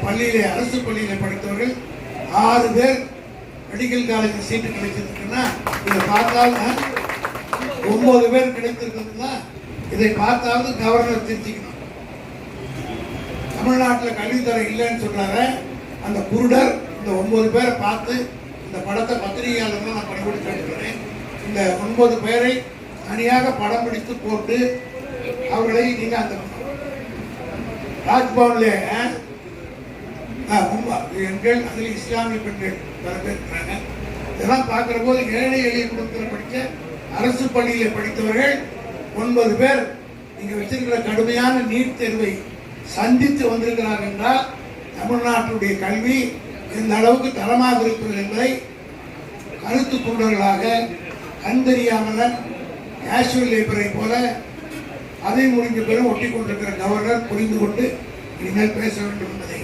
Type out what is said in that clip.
பள்ளியிலே அரசு பள்ளியிலே படித்தவர்கள் 6 பேர் மெடிக்கல் காலேஜில் சீட்டு கிடைச்சிருக்குன்னா இதை பார்த்தால் 9 பேர் கிடைத்திருக்குதுன்னா இதை பார்த்தாவது கவர்னர் திருத்திக்கணும். தமிழ்நாட்டில் கல்வித்தரம் இல்லைன்னு சொல்றாரு அந்த குருடர் இந்த 9 பேரை பார்த்து இந்த படத்தை பத்திரிகையாளர்கள் நான் பணிபுரிந்து கேட்டுக்கிறேன். இந்த 9 பேரை தனியாக படம் பிடித்து போட்டு அவர்களை நீங்க அந்த ராஜ்பவன்ல பெண்கள் அதில் இஸ்லாமிய பெண்கள் பல பேர் இருக்கிறாங்க. இதெல்லாம் பார்க்கிற போது ஏழை எளிய குடும்பத்தில் படித்த அரசு பள்ளியில் படித்தவர்கள் 9 பேர் நீங்க வச்சிருக்கிற கடுமையான நீட் தேர்வை சந்தித்து வந்திருக்கிறார்கள் என்றால் தமிழ்நாட்டுடைய கல்வி எந்த அளவுக்கு தரமாக இருக்கிறது என்பதை கருத்து குருடர்களாக கண்டறியாமல் கேஷுவல் லேபரை போல அதை முடிஞ்ச பிறகு ஒட்டி கொண்டிருக்கிற கவர்னர் புரிந்து கொண்டு இனிமேல் பேச வேண்டும் என்பதை